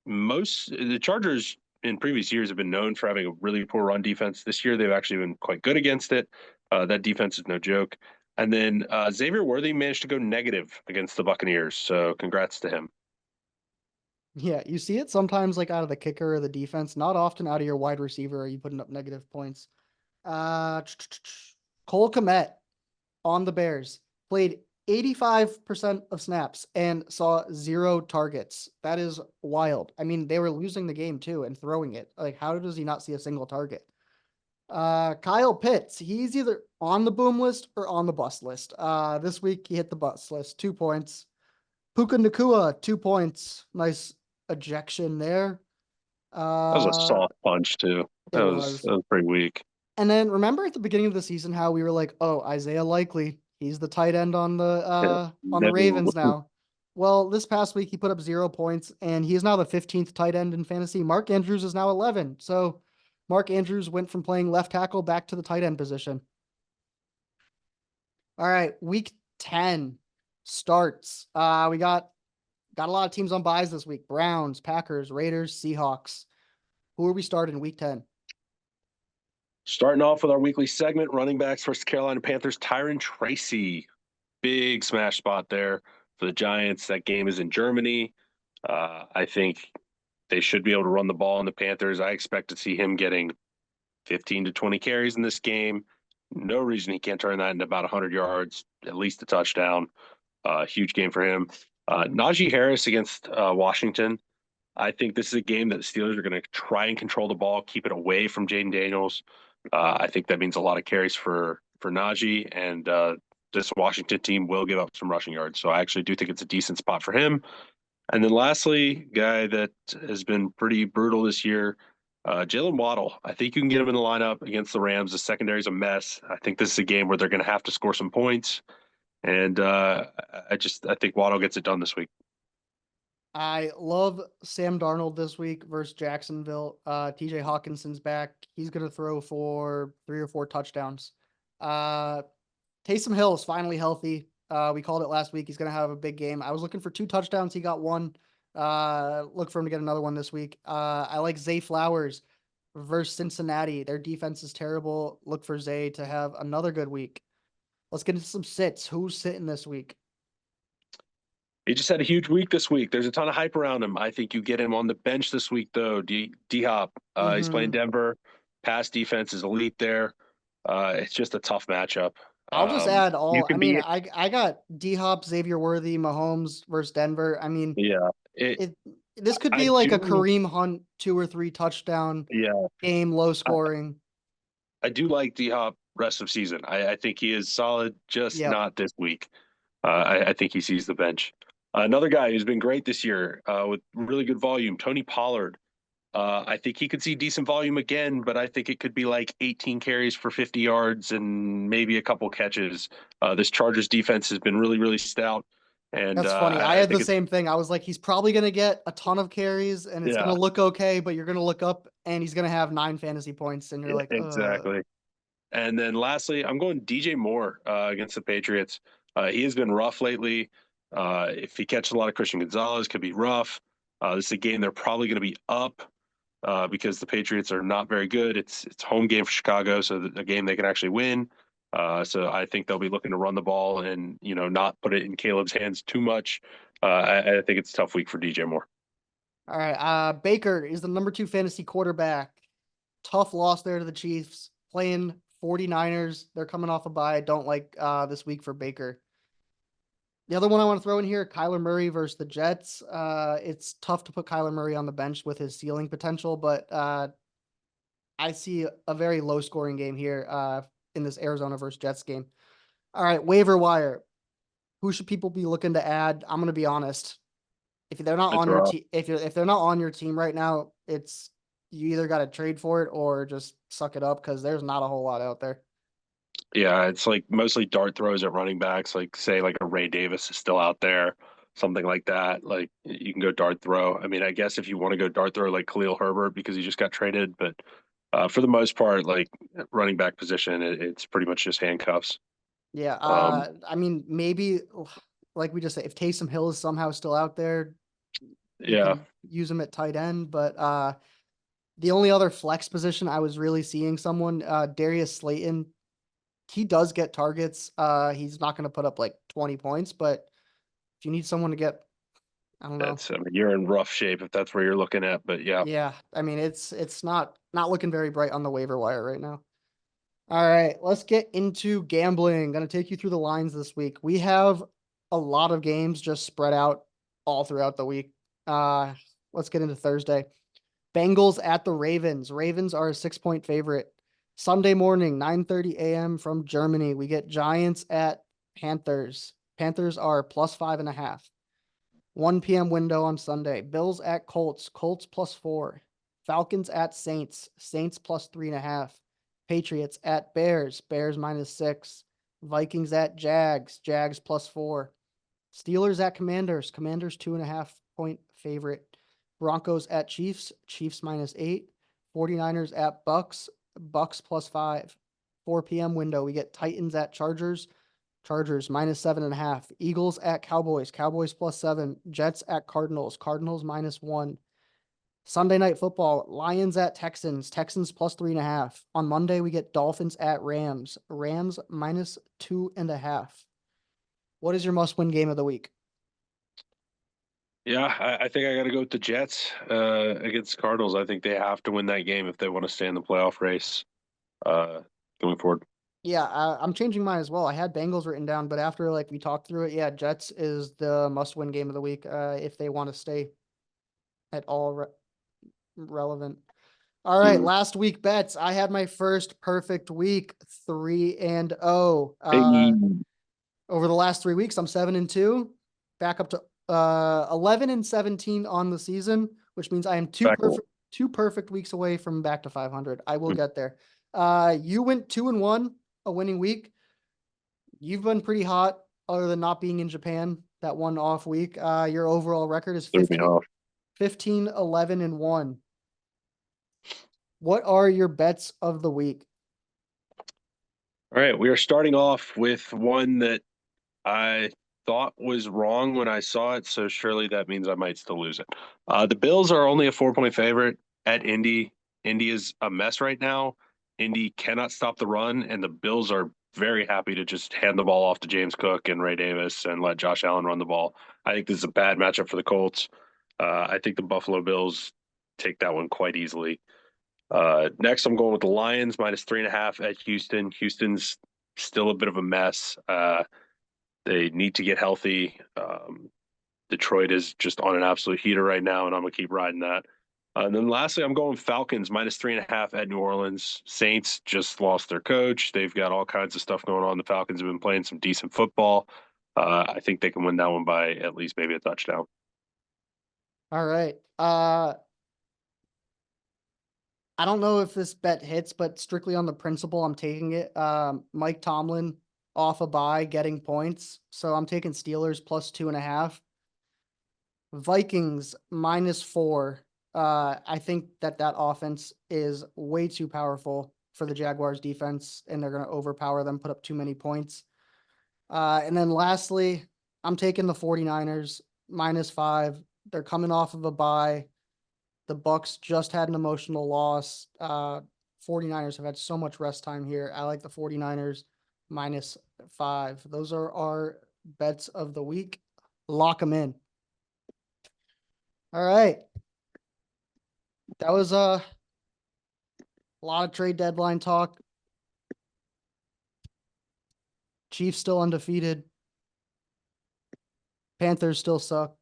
most the Chargers in previous years have been known for having a really poor run defense. This year they've actually been quite good against it. That defense is no joke. And then Xavier Worthy managed to go negative against the Buccaneers. So congrats to him. Yeah, you see it sometimes like out of the kicker or the defense, not often out of your wide receiver are you putting up negative points. Uh, Cole Kmet on the Bears played 85% of snaps and saw 0 targets. That is wild. I mean, they were losing the game too and throwing it. Like, how does he not see a single target? Kyle Pitts, he's either on the boom list or on the bust list. This week he hit the bust list, 2 points. Puka Nakua, 2 points. Nice ejection there. That was a Uh, soft punch too. it was. That was pretty weak. And then remember at the beginning of the season how we were like, "Oh, Isaiah Likely, he's the tight end Yeah, on the no, Ravens now." Well, this past week he put up 0 points, and he is now the 15th tight end in fantasy. Mark Andrews is now 11. So Mark Andrews went from playing left tackle back to the tight end position. All right, week 10 starts. We got a lot of teams on buys this week: Browns, Packers, Raiders, Seahawks. Who are we starting week 10? starting off with our weekly segment, running backs versus Carolina Panthers. Tyron Tracy, big smash spot there for the Giants. That game is in Germany. I think they should be able to run the ball on the Panthers. I expect to see him getting 15 to 20 carries in this game. No reason he can't turn that into about 100 yards, at least a touchdown. Huge game for him. Najee Harris against Washington. I think this is a game that the Steelers are going to try and control the ball, keep it away from Jaden Daniels. I think that means a lot of carries for Najee, and this Washington team will give up some rushing yards. So I actually do think it's a decent spot for him. And then lastly, guy that has been pretty brutal this year, Jalen Waddle. I think you can get him in the lineup against the Rams. The secondary is a mess. I think this is a game where they're going to have to score some points. And I think Waddle gets it done this week. I love Sam Darnold this week versus Jacksonville. TJ Hawkinson's back. He's going to throw for 3 or 4 touchdowns. Uh, Taysom Hill is finally healthy. We called it last week. He's going to have a big game. I was looking for 2 touchdowns. He got one. Look for him to get another one this week. I like Zay Flowers versus Cincinnati. Their defense is terrible. Look for Zay to have another good week. Let's get into some sits. Who's sitting this week? He just had a huge week this week. There's a ton of hype around him. I think you get him on the bench this week, though. D Hop, he's playing Mm-hmm. Denver. Pass defense is elite there. It's just a tough matchup. I'll just add You all. I can mean, be, I got D Hop, Xavier Worthy, Mahomes versus Denver. I mean, yeah. it this could I be like a do, Kareem Hunt 2 or 3 touchdown yeah. game, low scoring. I do like D Hop rest of season. I think he is solid, just Yep, not this week. I think he sees the bench. Another guy who's been great this year with really good volume, Tony Pollard. I think he could see decent volume again, but I think it could be like 18 carries for 50 yards and maybe a couple catches. This Chargers defense has been really, really stout. And that's funny. I I had the think it's, same thing. I was like, he's probably gonna get a ton of carries, and it's gonna yeah, look okay, but you're gonna look up and he's gonna have 9 fantasy points, and you're like, exactly. And then lastly, I'm going DJ Moore against the Patriots. He has been rough lately. If he catches a lot of Christian Gonzalez, could be rough. This is a game they're probably going to be up because the Patriots are not very good. It's home game for Chicago, so a game they can actually win. So I think they'll be looking to run the ball and not put it in Caleb's hands too much. I think it's a tough week for DJ Moore. All right. Baker is the number 2 fantasy quarterback. Tough loss there to the Chiefs. Playing 49ers. They're coming off a bye. Don't like this week for Baker. The other one I want to throw in here, Kyler Murray versus the Jets. It's tough to put Kyler Murray on the bench with his ceiling potential, but I see a very low scoring game here in this Arizona versus Jets game. All right, waiver wire. Who should people be looking to add? I'm gonna be honest. If they're not It's on your rough. team, if they're not on your team right now, it's you either got to trade for it or just suck it up because there's not a whole lot out there. Yeah, it's like mostly dart throws at running backs, like say like a Ray Davis is still out there, something like that. Like you can go dart throw. I mean, I guess if you want to go dart throw like Khalil Herbert because he just got traded, but for the most part, like running back position, it's pretty much just handcuffs. Yeah, Um, I mean maybe like we just said, if Taysom Hill is somehow still out there, you yeah, can use him at tight end. But the only other flex position I was really seeing someone, Darius Slayton, he does get targets. He's not going to put up like 20 points, but if you need someone to get, I don't know. I mean, you're in rough shape if that's where you're looking at, but yeah, Yeah, I mean it's not looking very bright on the waiver wire right now. All right, let's get into gambling. Going to take you through the lines this week. We have a lot of games just spread out all throughout the week. Uh, let's get into Thursday. Bengals at the Ravens. Ravens are a 6-point favorite. Sunday morning, 9:30 a.m. from Germany. We get Giants at Panthers. Panthers are plus 5.5. 1 p.m. window on Sunday. Bills at Colts. Colts plus 4. Falcons at Saints. Saints plus 3.5. Patriots at Bears. Bears -6. Vikings at Jags. Jags plus 4. Steelers at Commanders. Commanders 2.5-point favorite. Broncos at Chiefs. Chiefs -8. 49ers at Bucs. Bucs plus 5. 4 p.m. window. We get Titans at Chargers. Chargers -7.5. Eagles at Cowboys. Cowboys plus 7. Jets at Cardinals. Cardinals -1. Sunday night football. Lions at Texans. Texans plus 3.5. On Monday, we get Dolphins at Rams. Rams -2.5. What is your must-win game of the week? yeah. I think I got to go with the Jets against Cardinals. I think they have to win that game if they want to stay in the playoff race uh, going forward. Yeah, I'm changing mine as well. I had Bengals written down, but after like we talked through it, yeah, Jets is the must-win game of the week if they want to stay at all relevant. All right, Mhm. last week bets. I had my first perfect week, 3-0. Hey, Over the last 3 weeks, I'm 7-2, back up to 11-17 on the season, which means I am two back up. perfect two perfect weeks away from back to 500. I will get there. You went 2-1, a winning week. You've been pretty hot, other than not being in Japan that one off week. Your overall record is Threw me off. 11-1. What are your bets of the week? All right, we are starting off with one that I thought was wrong when I saw it, so surely that means I might still lose it. The Bills are only a 4-point favorite at Indy. Indy is a mess right now. Indy cannot stop the run, and the Bills are very happy to just hand the ball off to James Cook and Ray Davis and let Josh Allen run the ball. I think this is a bad matchup for the Colts. I think the Buffalo Bills take that one quite easily. Next, I'm going with the Lions -3.5 at Houston. Houston's still a bit of a mess. They need to get healthy. Detroit is just on an absolute heater right now, and I'm gonna keep riding that. And then lastly, I'm going Falcons -3.5 at New Orleans. Saints just lost their coach. They've got all kinds of stuff going on. The Falcons have been playing some decent football. I think they can win that one by at least maybe a touchdown. All right. I don't know if this bet hits, but strictly on the principle, I'm taking it. Mike Tomlin off a bye, getting points. So I'm taking Steelers +2.5. Vikings -4. I think that offense is way too powerful for the Jaguars defense, and they're going to overpower them, put up too many points. And then lastly, I'm taking the 49ers -5. They're coming off of a bye. The Bucs just had an emotional loss. 49ers have had so much rest time here. I like the 49ers -5. Those are our bets of the week. Lock them in. All right. That was a lot of trade deadline talk. Chiefs still undefeated. Panthers still suck.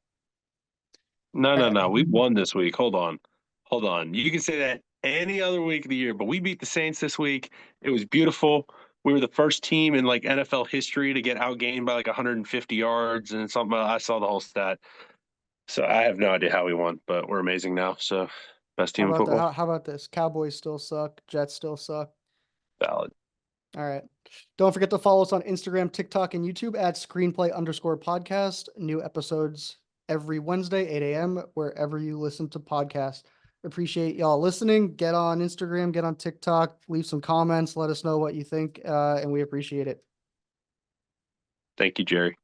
No. We won this week. Hold on. You can say that any other week of the year, but we beat the Saints this week. It was beautiful. We were the first team in like NFL history to get outgained by like 150 yards and something. I saw the whole stat. So I have no idea how we won, but we're amazing now. So best How team in about that? football. How about this? Cowboys still suck. Jets still suck. Valid. All right. Don't forget to follow us on Instagram, TikTok, and YouTube at screenplay_podcast. New episodes every Wednesday, 8 a.m., wherever you listen to podcasts. Appreciate y'all listening. Get on Instagram, get on TikTok, leave some comments, let us know what you think, and we appreciate it. Thank you, Jerry.